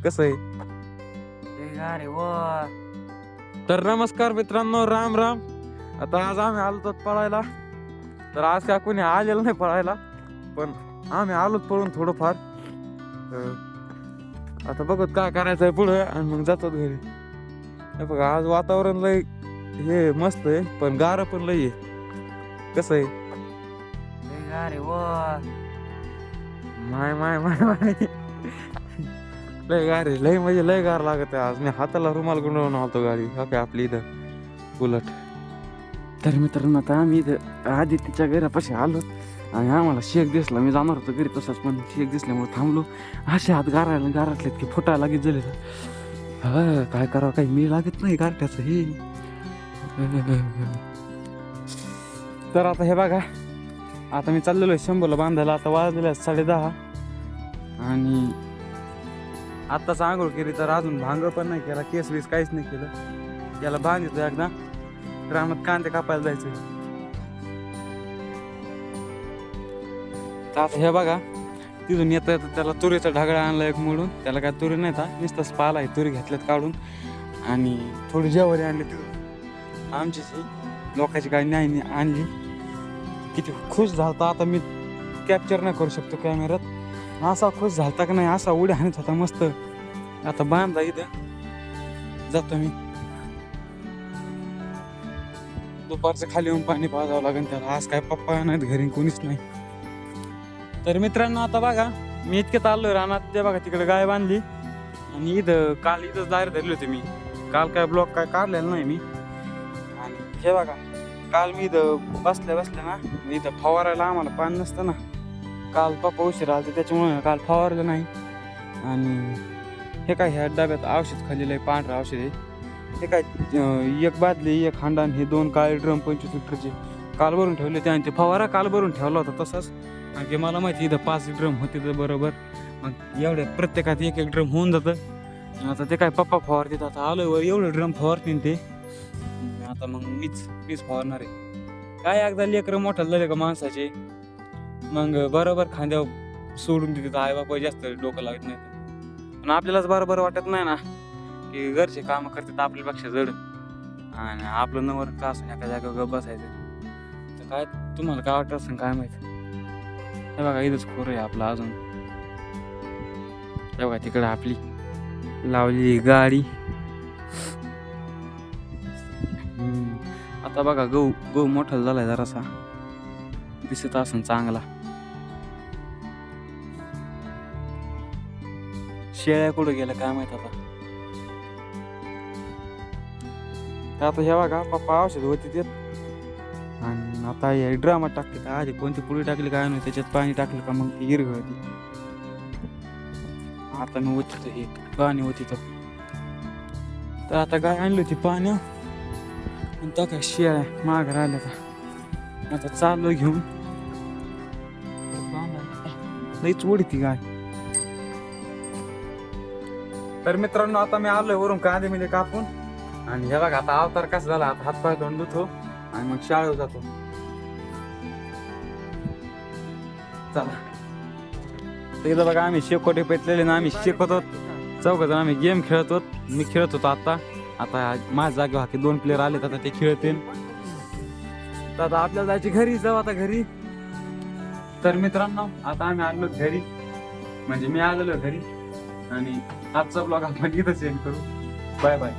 कसं आहे? अरे वा. तर नमस्कार मित्रांनो, राम राम. आता आज आम्ही आलो तर पळायला. तर आज काय कोणी आलेलं नाही पळायला, पण आम्ही आलोच पळून थोडंफार. आता बघत काय करायचंय पुढे आणि मग जातो घरी. हे बघा, आज वातावरण लय हे मस्त आहे, पण गार पण लय आहे. कसं आहे? अरे वा. माय माय माय माय लय गार आहे, लय म्हणजे लय गार लागत आहे. आज मी हाताला रुमाल गुंडळून आलतो गाडी. काय आपली इथं उलट. तर मित्रांनो, आता आम्ही इथं आदित्यच्या घरापाशी आलो आणि आम्हाला शेक दिसला. मी जाणार होतो घरी तसंच, पण शेक दिसल्यामुळे थांबलो. असे हात गारटलेत की फुटायला लागत झाले. हा काय करावं, काही मी लागत नाही गारठ्याचं हे. तर आता हे बघा, आता मी चाललेलो आहे शंभूला बांधायला. आता वाजले 10:30 आणि आत्ताच आंघोळ केली. तर अजून भांग पण नाही केला, केस बीस काहीच नाही केलं. याला बांधितो एकदा. रानात कांदे कापायला जायचे. तर आता हे बघा, तिथून येता येतं त्याला तुरीचा ढागळा आणला एक मोडून. त्याला काय तुरी नाही, नुसतंच पाला आहे. तुरी घेतल्यात काढून आणि थोडी ज्वारी आणली तिथून. आमचीच लोकांची काही नाही आणली. किती खुश झालता. आता मी कॅप्चर नाही करू शकतो कॅमेऱ्यात. असा खुश झालता का नाही, असा उड्या हाणत होता मस्त. आता बांधा इथं जातो मी. दुपारचं खाली येऊन पाणी पाजावं लागेल त्याला. आज काय पप्पा नाहीत घरी, कोणीच नाही. तर मित्रांनो, आता बघा, मी इतक्यात आलोय रानात. ते बघा तिकडे गाय बांधली आणि इथं काल इथंच दार धरले होते मी. काल काय ब्लॉक काय काढलेला नाही मी. आणि हे बघा, काल मी इथं बसल्या ना, इथं फवारायला आम्हाला पाणी नसतं ना. काल पप्पा उशीर आले त्याच्यामुळे काल फवारलं नाही. आणि हे काय, ह्या डब्यात औषध खाल्लेलं आहे, पांढरं औषध आहे. हे काय, एक बादली, एक हांडा, हे 2 काळे ड्रम 25 लिटरचे काल भरून ठेवले ते. आणि ते फवारा काल भरून ठेवला होता तसाच. आणि मला माहिती इथं 5 ड्रम होते तर बरोबर. मग एवढ्या प्रत्येकात एक ड्रम होऊन जातं. आता ते काय पप्पा फवारतात. आता आलोय वर, एवढे ड्रम फवारतील ते. आता मग मीच फवारणार आहे. काय एकदा लेकरं मोठं झाले का माणसाचे, मग बरोबर खांद्यावर सोडून देतात. आई बाबा जास्त डोकं लागत नाही. पण आपल्यालाच बरोबर वाटत नाही ना की घरचे कामं करतात आपल्यापेक्षा जड. आणि आपलं नवर का असं एका जागेवर गप बसायचं. तर काय तुम्हाला काय वाटत असेल काय माहिती. हे बघा, इथंच खोर आहे आपलं अजून. हे बघा, तिकडे आपली लावलेली गाडी. आता बघा, गहू मोठा झालाय जरासा, दिसत असेल चांगला. शेळ्या कुठं गेल्या काय माहित आता. आता हे बघा, पप्पा औषध होते ते. आणि आता या ड्रामात टाकले का, आधी कोणती पुडी टाकली काय नाही, त्याच्यात पाणी टाकलं का मग ती हिरगळती. आता मी होती हे पाणी होती तर आता गाय आणली होती पाणी. आणि त्या काय शेळ्या माग राहिल्या का. आता चाललो घेऊन. लईच ओढती गाय. तर मित्रांनो, आता मी आलोय वरून कांदे मिले कापून. आणि हे बघा, आता अवतार कसा झाला. आता हातपाय धुवून धुतो आणि मग शाळेवर जातो. चला, इथं बघा, आम्ही शेकोटे पेटलेले ना, आम्ही शिकवतो चौघजण. आम्ही गेम खेळतो. मी खेळत होतो आता माझ्या जागेवर हाकी 2 प्लेअर आले. आता ते खेळतील. तर आता आपल्याला जायची घरी. जाऊ आता घरी. तर मित्रांनो, आता आम्ही आलो घरी, म्हणजे मी आलेलो घरी. आणि आजचा ब्लॉग आपण इथं सेंड करू. Bye bye.